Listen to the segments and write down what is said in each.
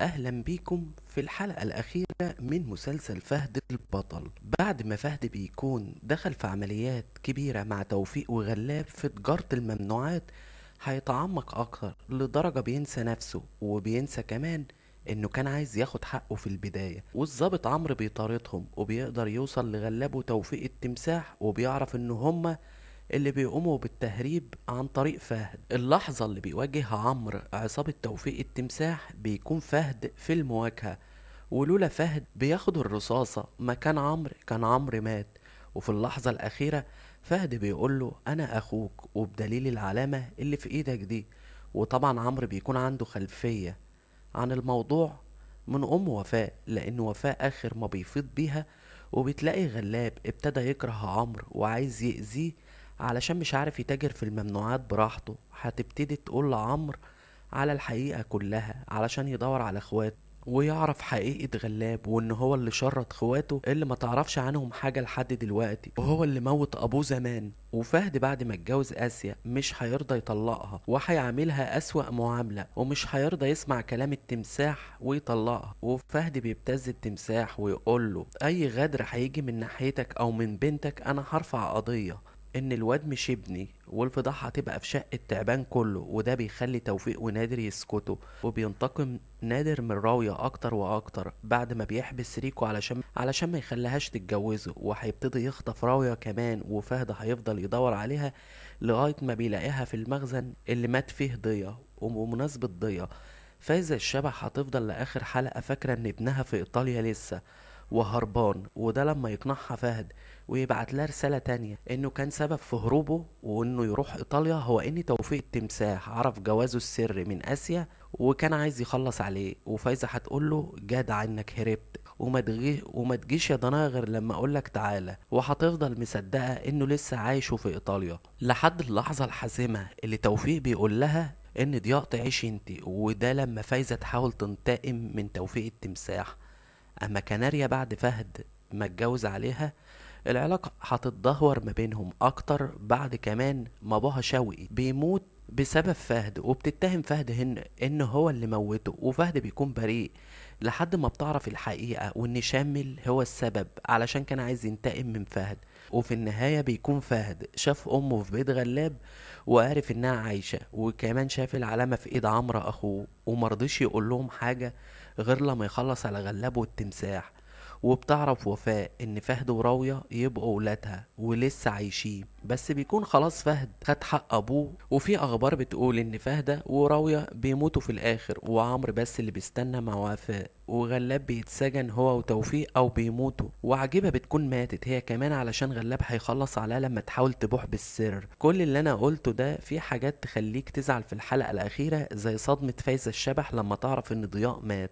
أهلا بيكم في الحلقة الأخيرة من مسلسل فهد البطل. بعد ما فهد بيكون دخل في عمليات كبيرة مع توفيق وغلاب في تجارة الممنوعات، هيتعمق أكتر لدرجة بينسى نفسه وبينسى كمان إنه كان عايز ياخد حقه في البداية. والظابط عمرو بيطاردهم وبيقدر يوصل لغلاب وتوفيق التمساح، وبيعرف إن هما اللي بيقوموا بالتهريب عن طريق فهد. اللحظة اللي بيواجه عمرو عصابة توفيق التمساح بيكون فهد في المواجهة، ولولا فهد بياخد الرصاصة مكان عمرو كان عمرو مات. وفي اللحظة الأخيرة فهد بيقوله أنا أخوك وبدليل العلامة اللي في إيدك دي. وطبعا عمرو بيكون عنده خلفية عن الموضوع من أم وفاء، لأن وفاء آخر ما بيفيض بيها وبتلاقي غلاب ابتدى يكره عمرو وعايز يأذيه علشان مش عارف يتاجر في الممنوعات براحته. هتبتدي تقول لعمرو على الحقيقة كلها علشان يدور على اخواته ويعرف حقيقة غلاب، وان هو اللي شرط اخواته اللي ما تعرفش عنهم حاجة لحد دلوقتي، وهو اللي موت ابوه زمان. وفهد بعد ما اتجوز اسيا مش هيرضى يطلقها وهيعاملها اسوأ معاملة، ومش هيرضى يسمع كلام التمساح ويطلقها. وفهد بيبتز التمساح ويقوله اي غدر هيجي من ناحيتك او من بنتك انا هرفع قضية ان الواد مش ابني، والفضيحة هتبقى في شق التعبان كله. وده بيخلي توفيق ونادر يسكتوا، وبينتقم نادر من راوية اكتر واكتر بعد ما بيحبس ريكو علشان ما يخليهاش تتجوزه، وهيبتدي يخطف راوية كمان. وفهد هيفضل يدور عليها لغاية ما بيلاقيها في المخزن اللي مات فيه ضيا. وبمناسبة ضيا، فايزة الشبح هتفضل لآخر حلقة فاكرة ان ابنها في ايطاليا لسه وهربان، وده لما يقنعها فهد ويبعت لها رسالة تانية انه كان سبب في هروبه وانه يروح ايطاليا هو ان توفيق التمساح عرف جوازه السري من اسيا وكان عايز يخلص عليه. وفايزة هتقول له جدع انك هربت وما تجيش يا ضنايا غير لما اقولك تعالى، وهتفضل مصدقة انه لسه عايش في ايطاليا لحد اللحظة الحاسمة اللي توفيق بيقول لها ان ضياء تعيش انتي. وده لما فايزة تحاول تنتقم من توفيق التمساح. اما كناريا بعد فهد ما اتجوز عليها العلاقة هتتدهور ما بينهم اكتر، بعد كمان ما ابوها شوقي بيموت بسبب فهد، وبتتهم فهد ان هو اللي موته، وفهد بيكون بريء لحد ما بتعرف الحقيقة وان شامل هو السبب علشان كان عايز ينتقم من فهد. وفي النهاية بيكون فهد شاف امه في بيت غلاب وعرف انها عايشة، وكمان شاف العلامة في ايد عمرو اخوه ومرضيش يقول لهم حاجة غير لما يخلص على غلاب والتمساح. وبتعرف وفاء ان فهد وراوية يبقوا ولادها ولسه عايشين، بس بيكون خلاص فهد خد حق ابوه. وفي اخبار بتقول ان فهد وراوية بيموتوا في الاخر وعمرو بس اللي بيستنى مع وفاء، وغلاب بيتسجن هو وتوفيق او بيموتوا، وعجيبة بتكون ماتت هي كمان علشان غلاب هيخلص عليها لما تحاول تبوح بالسر. كل اللي انا قلته ده في حاجات تخليك تزعل في الحلقة الاخيرة زي صدمة فايزة الشبح لما تعرف ان ضياء مات،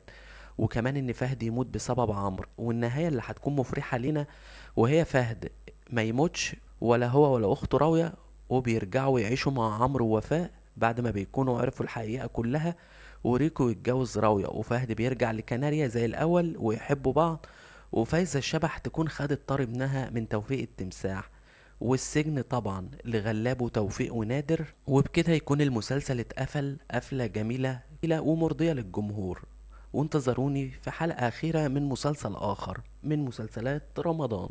وكمان ان فهد يموت بسبب عمرو. والنهاية اللي هتكون مفرحة لينا وهي فهد ما يموتش ولا هو ولا اخته راوية، وبيرجعوا يعيشوا مع عمرو ووفاء بعد ما بيكونوا عرفوا الحقيقة كلها. وريكو يتجوز راوية وفهد بيرجع لكناريا زي الاول ويحبوا بعض. وفايزة الشبح تكون خدت طار ابنها من توفيق التمساح، والسجن طبعا لغلاب وتوفيق ونادر. وبكده يكون المسلسل اتقفل قفلة جميلة ومرضية للجمهور. وانتظروني في حلقة أخيرة من مسلسل آخر من مسلسلات رمضان.